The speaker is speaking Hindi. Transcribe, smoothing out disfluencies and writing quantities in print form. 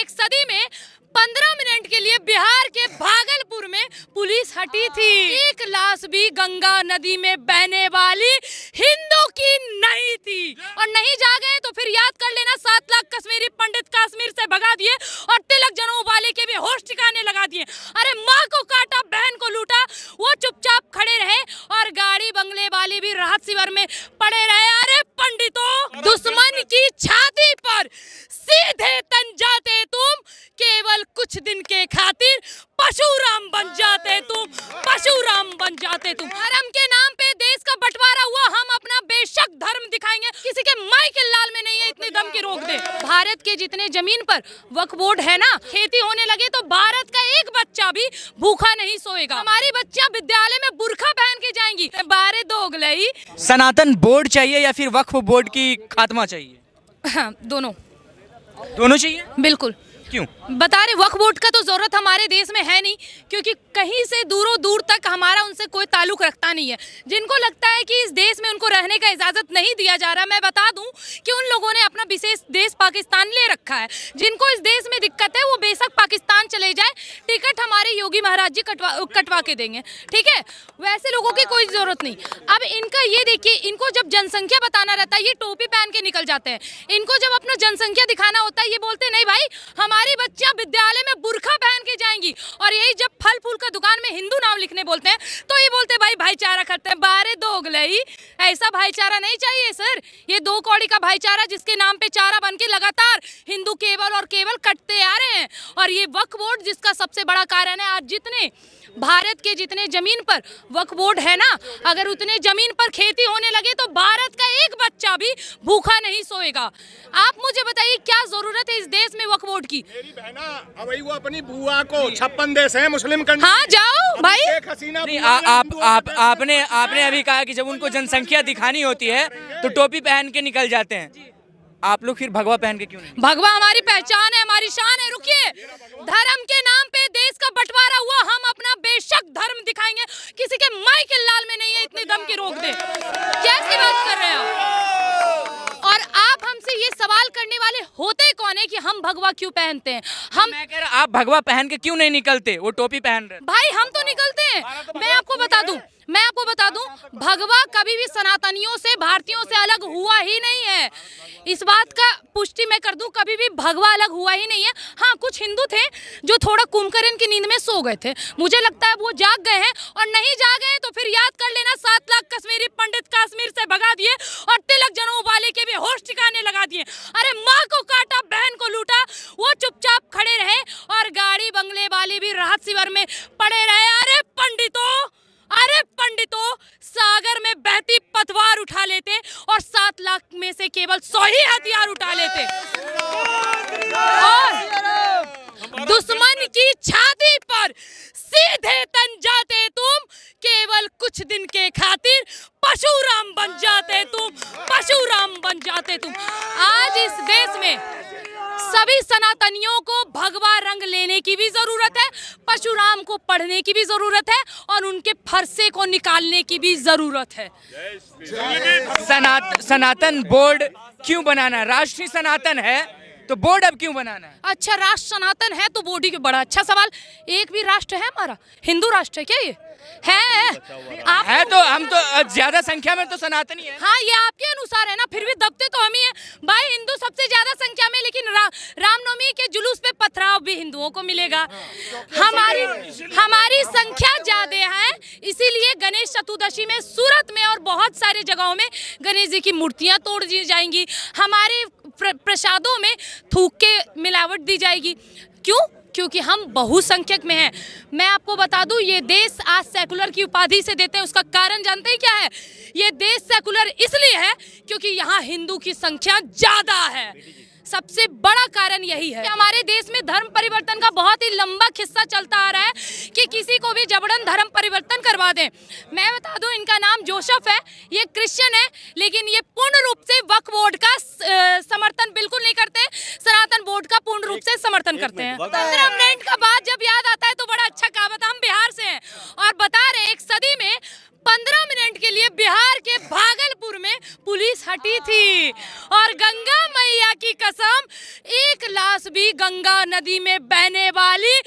एक सदी में 15 मिनट के लिए बिहार के भागलपुर में पुलिस हटी थी। एक लाश भी गंगा नदी में बहने वाली हिंदू की नहीं थी। और नहीं जा गए तो फिर याद कर लेना, 7 लाख कश्मीरी पंडित कश्मीर से भगा दिए और तिलक जनेऊ वाले के भी होश ठिकाने लगा दिए। अरे माँ को काटा, बहन को लूटा, वो चुपचाप खड़े रहे और गाड़ी बंगले वाले भी राहत शिविर में पड़े रहे। अरे पंडितों, दुश्मन की छाती पर सीधे तन जाते तुम, केवल कुछ दिन के खातिर पशुराम बन जाते तुम, पशुराम बन जाते तुम। धर्म के नाम पे देश का बंटवारा हुआ, हम अपना बेशक धर्म दिखाएंगे, किसी के माई के लाल में नहीं है इतनी दम की रोक दे। भारत के जितने जमीन पर वक्फ बोर्ड है ना, खेती होने लगे तो भारत का एक बच्चा भी भूखा नहीं सोएगा। हमारी बच्चियां विद्यालय में बुर्खा पहन के जाएंगी। बारे दोगलई। सनातन बोर्ड चाहिए या फिर वक्फ बोर्ड की खात्मा चाहिए? हाँ, दोनों चाहिए। बिल्कुल। क्यों? बता रहे, वक्फ बोर्ड का तो जरूरत हमारे देश में है नहीं, क्योंकि कहीं से दूरों दूर तक हमारा उनसे कोई ताल्लुक रखता नहीं है। जिनको लगता है कि इस देश में उनको रहने का इजाजत नहीं दिया जा रहा, मैं बता दूं कि उन लोगों ने अपना विशेष देश पाकिस्तान ले रखा है। जिनको इस देश में दिक्कत है वो बेशक पाकिस्तान चले जाए, टिकट हमारे योगी महाराज जी कटवा के देंगे, ठीक है। वैसे लोगों की कोई जरूरत नहीं। अब इनका ये देखिए, इनको जब जनसंख्या बताना रहता है ये टोपी पहन के निकल जाते हैं। इनको जब अपना जनसंख्या दिखाना होता है ये बोलते नहीं भाई हमारी बच्चियां विद्यालय में बुर्खा पहन के जाएंगी। और यही जब फल फूल का दुकान में हिंदू नाम लिखने बोलते हैं तो ये बोलते भाई भाईचारा करते हैं। बारे दोगलई, ऐसा भाईचारा नहीं चाहिए सर। ये 2 कौड़ी का भाईचारा जिसके नाम पे चारा बन के लगातार हिंदू केवल और केवल कटते आ रहे हैं। और ये वक्फ बोर्ड जिसका सबसे बड़ा कारण है, आज जितने भारत के जितने जमीन पर वक्फ बोर्ड है ना, अगर उतने जमीन पर खेती होने लगे तो भारत का एक बच्चा भी भूखा नहीं सोएगा। आप मुझे बताइए क्या जरूरत है इस देश में वक्फ बोर्ड की? मेरी बहना अब वो अपनी बुआ को 56 देश है मुस्लिम कंट्री। हाँ जाओ भाई। एक हसीना नहीं, आपने अभी कहा कि जब उनको जनसंख्या दिखानी होती है तो टोपी पहन के निकल जाते हैं। आप लोग फिर भगवा पहन के क्यों नहीं? भगवा हमारी पहचान है, हमारी शान है। रुकिए, धर्म के नाम पे देश का बंटवारा हुआ, हम अपना बेशक धर्म दिखाएंगे, किसी के माई के लाल में नहीं है इतनी दम की रोक दे। कैसी बात कर रहे हैं आप? और आप हमसे ये सवाल करने वाले होते कौन है कि हम भगवा क्यों पहनते हैं? मैं कह रहा आप भगवा पहन के क्यों नहीं निकलते? वो टोपी पहन रहे। भाई हम तो निकलते हैं। मैं आपको बता दूं भगवा कभी भी सनातनियों से, भारतीयों से अलग हुआ ही नहीं है। इस बात का पुष्टि मैं कर दूं, कभी भी भगवा अलग हुआ ही नहीं है। हाँ, कुछ हिंदू थे जो थोड़ा कुंभकर्ण की नींद में सो गए थे, मुझे लगता है वो जाग गए हैं। और नहीं जागे तो फिर याद कर लेना, 7 लाख कश्मीरी पंडित कश्मीर से भगा दिए और तिलक जनेऊ वाले के भी होश ठिकाने लगा दिए। अरे माँ को काटा, बहन को लूटा, वो चुपचाप खड़े रहे और गाड़ी बंगले वाले भी राहत शिविर में पड़े रहे। अरे पंडितों, सागर में बहती पतवार उठा लेते और 7 लाख में से केवल 100 ही हथियार उठा लेते। और दुश्मन की छाती पर सीधे तन जाते तुम, केवल कुछ दिन के खातिर पशुराम बन जाते तुम, पशुराम बन जाते तुम। आज इस देश में सभी सनातनियों को भगवा रंग लेने की भी जरूरत है, पशुराम को पढ़ने की भी जरूरत है और उनके फरसे को निकालने की भी जरूरत है। सनातन बोर्ड क्यों बनाना? राष्ट्रीय सनातन है तो बोर्ड अब क्यों बनाना है? अच्छा, राष्ट्र सनातन है तो बोर्ड ही, बड़ा अच्छा सवाल। एक भी राष्ट्र है हमारा? हिंदू राष्ट्र है क्या ये? आप है तो हम तो ज्यादा संख्या में तो सनातनी है। हाँ, ये आपके अनुसार है ना, फिर भी दबते तो हम ही हैं भाई। हिंदू सबसे ज्यादा संख्या में, लेकिन रामनवमी के जुलूस पे पथराव भी हिंदुओं को मिलेगा। हमारी संख्या ज्यादा है, इसीलिए गणेश चतुर्दशी में सूरत में और बहुत सारे जगहों में गणेश जी की मूर्तियां तोड़ दी जाएंगी। हमारे प्रसादों में थूक के मिलावट दी जाएगी। क्यों? क्योंकि हम बहुसंख्यक में हैं। मैं आपको बता दूं, ये देश आज सेकुलर की उपाधि से देते हैं, उसका कारण जानते हैं क्या है? ये देश सेकुलर इसलिए है क्योंकि यहाँ हिंदू की संख्या ज्यादा है। सबसे बड़ा कारण यही है। हमारे देश में धर्म परिवर्तन का बहुत ही लंबा किस्सा चलता आ रहा है कि किसी को भी जबरन धर्म परिवर्तन करवा दें। मैं बता दूं, इनका नाम जोसेफ है, ये क्रिश्चियन है, लेकिन ये पूर्ण रूप से वक्फ बोर्ड का समर्थन बिल्कुल नहीं करते, सनातन बोर्ड का पूर्ण रूप से समर्थन करते हैं। 15 मिनट का बाद जब याद आता है तो बड़ा अच्छा कहावत। हम बिहार से हैं और बता रहे एक सदी में 15 मिनट के लिए बिहार के भागलपुर में पुलिस हटी थी। और गंगा मैया की कसम, एक लाश भी गंगा नदी में बहने वाली